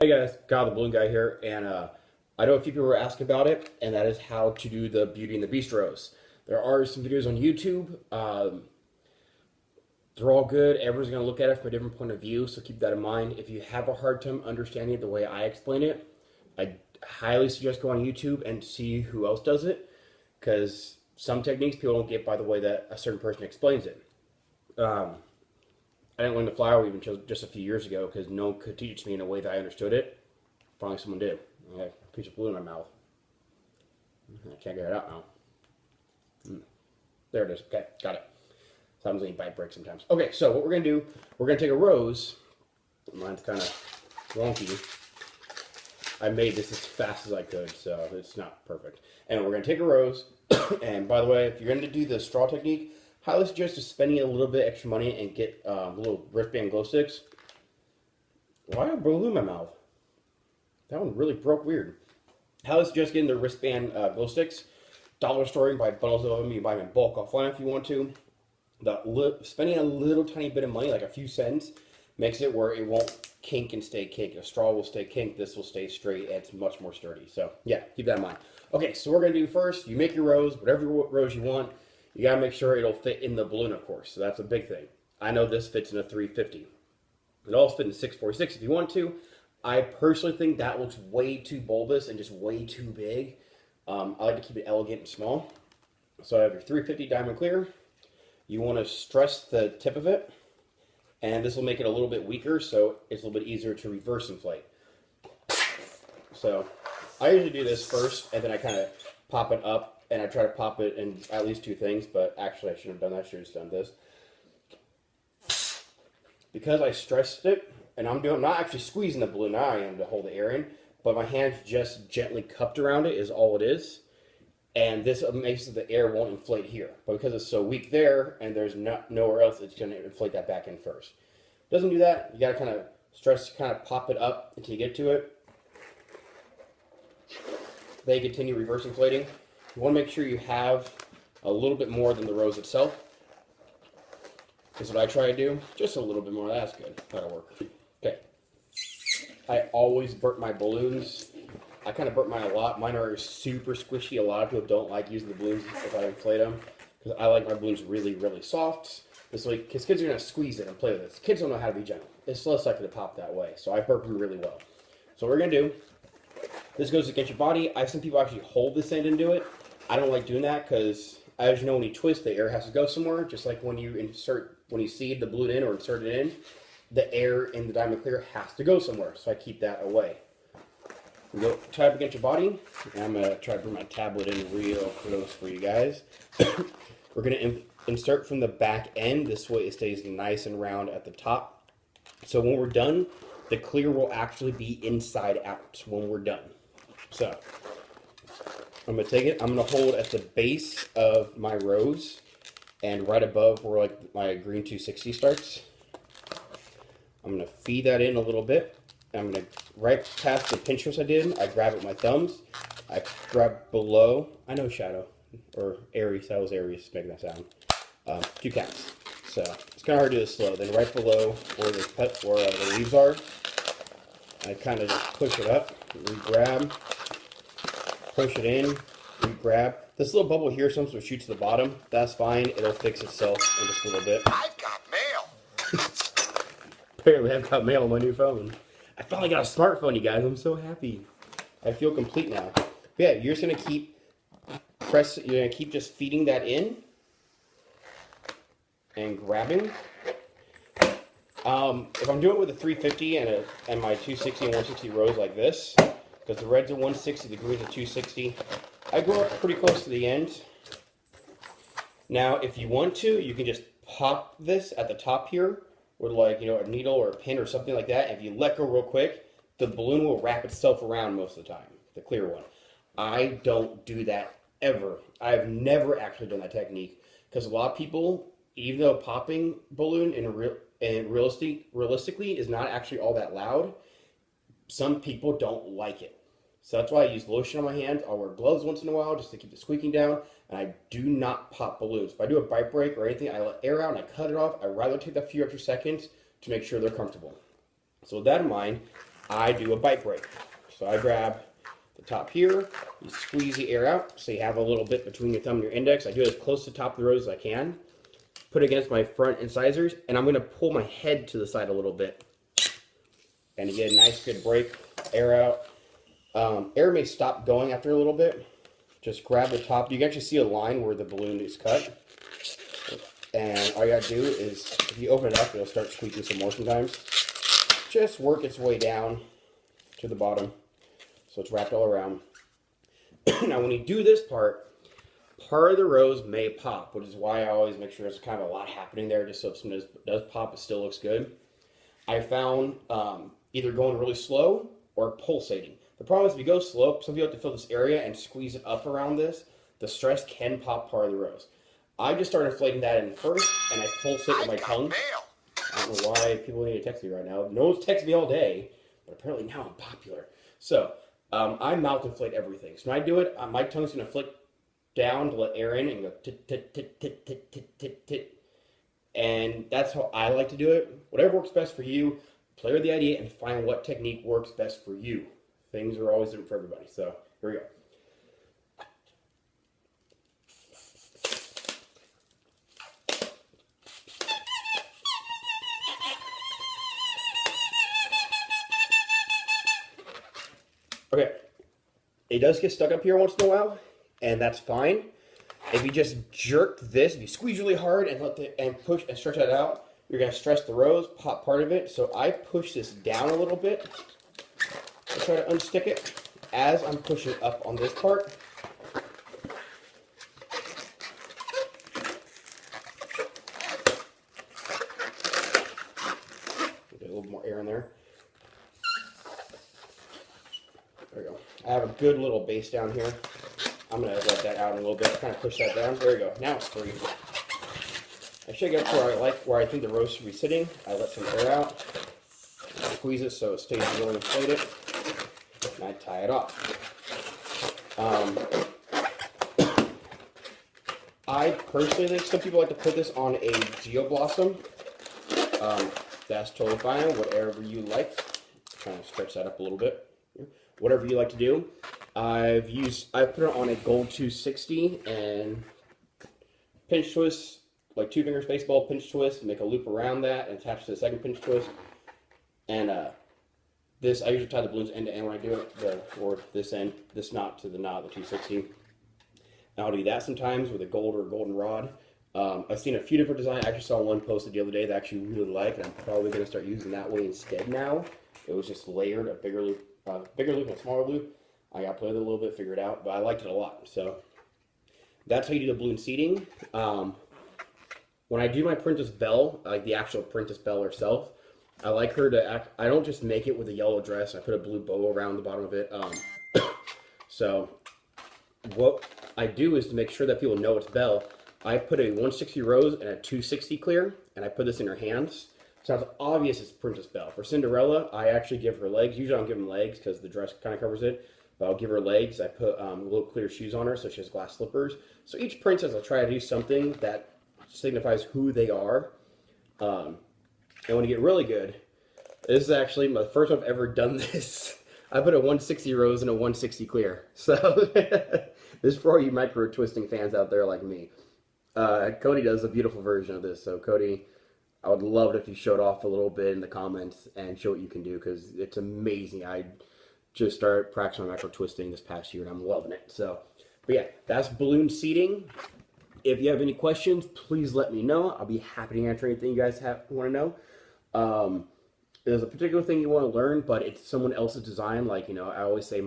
Hey guys, Kyle the Balloon Guy here, and I know a few people were asking about it, and that is how to do the Beauty and the Beast rows. There are some videos on YouTube. They're all good. Everyone's going to look at it from a different point of view, so keep that in mind. If you have a hard time understanding it the way I explain it, I highly suggest go on YouTube and see who else does it, because some techniques people don't get by the way that a certain person explains it. I didn't learn the flower weave until just a few years ago because no one could teach me in a way that I understood it. Finally, someone did. I had a piece of glue in my mouth. I can't get it out now. There it is. Okay, got it. Sometimes I bite break sometimes. Okay, so what we're going to do, we're going to take a rose. Mine's kind of wonky. I made this as fast as I could, so it's not perfect. And we're going to take a rose. And by the way, if you're going to do the straw technique, highly suggest just spending a little bit extra money and get little wristband glow sticks. Why did I balloon in my mouth? That one really broke weird. Highly suggest getting the wristband glow sticks. Dollar store, you can buy bundles of them. You can buy them in bulk offline if you want to. Spending a little tiny bit of money, like a few cents, makes it where it won't kink and stay kinked. A straw will stay kinked. This will stay straight. And it's much more sturdy. So yeah, keep that in mind. Okay, so we're going to do first, you make your rose, whatever rose you want. You got to make sure it'll fit in the balloon, of course. So that's a big thing. I know this fits in a 350. It also fits in 646 if you want to. I personally think that looks way too bulbous and just way too big. I like to keep it elegant and small. So I have your 350 diamond clear. You want to stress the tip of it. And this will make it a little bit weaker, so it's a little bit easier to reverse inflate. So I usually do this first, and then I kind of pop it up. And I try to pop it in at least two things, but actually I shouldn't have done that. I should have just done this. Because I stressed it, and I'm not actually squeezing the balloon, now I am to hold the air in, but my hand's just gently cupped around it is all it is. And this makes it the air won't inflate here. But because it's so weak there, and there's nowhere else, it's going to inflate that back in first. Doesn't do that. You got to kind of stress, kind of pop it up until you get to it. Then you continue reverse inflating. You want to make sure you have a little bit more than the rose itself. That's what I try to do. Just a little bit more. That's good. That'll work. Okay. I always burp my balloons. I kind of burp mine a lot. Mine are super squishy. A lot of people don't like using the balloons if I inflate them. Because I like my balloons really, really soft. This way, because kids are going to squeeze it and play with it. Kids don't know how to be gentle. It's less likely to pop that way. So I burp them really well. So what we're going to do, this goes against your body. I've seen people actually hold this end and do it. I don't like doing that because, as you know, when you twist, the air has to go somewhere. Just like when you seed the balloon in or insert it in, the air in the diamond clear has to go somewhere. So I keep that away. You go tie up against your body. And I'm going to try to bring my tablet in real close for you guys. We're going to insert from the back end. This way it stays nice and round at the top. So when we're done, the clear will actually be inside out when we're done. So I'm going to take it, I'm going to hold at the base of my rose and right above where like my green 260 starts. I'm going to feed that in a little bit. I'm going to, right past the pinch twist I did, I grab it with my thumbs. I grab below, I know Shadow, or Aries, that was Aries making that sound. 2 counts. So it's kind of hard to do this slow. Then right below where the leaves are, I kind of just push it up, re-grab. Push it in, re-grab. This little bubble here sometimes will shoot to the bottom. That's fine. It'll fix itself in just a little bit. I've got mail. Apparently I've got mail on my new phone. I finally got a smartphone, you guys. I'm so happy. I feel complete now. But yeah, you're just gonna keep you're gonna keep just feeding that in and grabbing. If I'm doing it with a 350 and my 260 and 160 rows like this, because the red's at 160, the green's at 260. I go up pretty close to the end. Now, if you want to, you can just pop this at the top here with like, you know, a needle or a pin or something like that. If you let go real quick, the balloon will wrap itself around most of the time, the clear one. I don't do that ever. I've never actually done that technique because a lot of people, even though popping balloon realistically is not actually all that loud, some people don't like it. So that's why I use lotion on my hands. I'll wear gloves once in a while just to keep the squeaking down. And I do not pop balloons. If I do a bite break or anything, I let air out and I cut it off. I'd rather take that few extra seconds to make sure they're comfortable. So with that in mind, I do a bite break. So I grab the top here, you squeeze the air out, so you have a little bit between your thumb and your index. I do it as close to the top of the rose as I can. Put it against my front incisors, and I'm going to pull my head to the side a little bit. And you get a nice good break, air out. Air may stop going after a little bit. Just grab the top. You can actually see a line where the balloon is cut. And all you gotta do is, if you open it up, it'll start squeaking some more sometimes. Just work its way down to the bottom, so it's wrapped all around. Now when you do this part of the rose may pop, which is why I always make sure there's kind of a lot happening there, just so if something does pop, it still looks good. I found either going really slow or pulsating. The problem is if you go slow, some people have to fill this area and squeeze it up around this. The stress can pop part of the rose. I just started inflating that in first, and I pulsate with my tongue. I don't know why people need to text me right now. No one's texting me all day, but apparently now I'm popular. So I mouth inflate everything. So when I do it, my tongue's going to flick down to let air in and go tit, tit, tit, tit, tit, tit, tit, tit. And that's how I like to do it. Whatever works best for you, play with the idea and find what technique works best for you. Things are always different for everybody. So here we go. Okay, it does get stuck up here once in a while, and that's fine. If you just jerk this, if you squeeze really hard and push and stretch that out, you're gonna stress the rose, pop part of it. So I push this down a little bit. I try to unstick it as I'm pushing up on this part. Get a little more air in there. There we go. I have a good little base down here. I'm going to let that out a little bit, kind of push that down. There we go. Now it's free. I shake it up where I think the rose should be sitting. I let some air out. Squeeze it so it stays really inflated. And I tie it off. I personally think some people like to put this on a Geoblossom. That's totally fine. Whatever you like. Trying to stretch that up a little bit. Whatever you like to do. I put it on a gold 260 and pinch twist, like 2-finger space ball pinch twist, make a loop around that and attach to the second pinch twist. And this, I usually tie the balloons end to end when I do it, or this end, this knot to the knot of the 260. And I'll do that sometimes with a gold or golden rod. I've seen a few different designs. I actually saw one posted the other day that I actually really like, and I'm probably going to start using that way instead now. It was just layered, a bigger loop and a smaller loop. I got to play with it a little bit, figure it out, but I liked it a lot. So that's how you do the balloon seating. When I do my Princess Belle, like the actual Princess Belle herself, I like her to act. I don't just make it with a yellow dress. I put a blue bow around the bottom of it. So what I do is to make sure that people know it's Belle, I put a 160 rose and a 260 clear, and I put this in her hands. So it's obvious it's Princess Belle. For Cinderella, I actually give her legs. Usually I don't give them legs because the dress kind of covers it. But I'll give her legs. I put little clear shoes on her, so she has glass slippers. So each princess, I'll try to do something that signifies who they are. And when you get really good, this is actually my first time I've ever done this. I put a 160 rose and a 160 clear. So this is for all you micro twisting fans out there like me. Cody does a beautiful version of this. So Cody, I would love it if you showed off a little bit in the comments and show what you can do, because it's amazing. I just started practicing my micro twisting this past year and I'm loving it. So, but yeah, that's balloon seating. If you have any questions, please let me know. I'll be happy to answer anything you guys want to know. There's a particular thing you want to learn, but it's someone else's design. Like, you know, I always say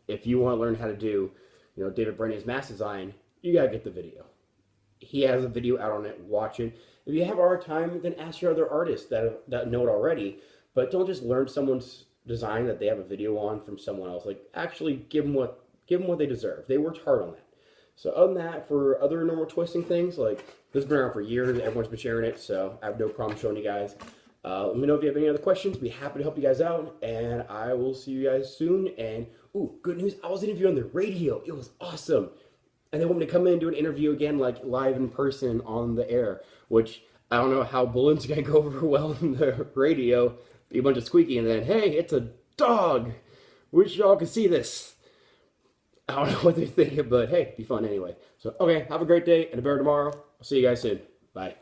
if you want to learn how to do, you know, David Brennan's mask design, you got to get the video. He has a video out on it, watch it. If you have a hard time, then ask your other artists that know it already. But don't just learn someone's design that they have a video on from someone else. Like, actually give them what they deserve. They worked hard on that. So other than that, for other normal twisting things, like, this has been around for years. Everyone's been sharing it, so I have no problem showing you guys. Let me know if you have any other questions. Be happy to help you guys out, and I will see you guys soon. And, ooh, good news, I was interviewed on the radio. It was awesome. And they want me to come in and do an interview again, like live in person on the air, which I don't know how balloons are going to go over well on the radio, be a bunch of squeaky, and then, hey, it's a dog. Wish y'all could see this. I don't know what they're thinking, but hey, be fun anyway. So, okay, have a great day and a better tomorrow. I'll see you guys soon. Bye.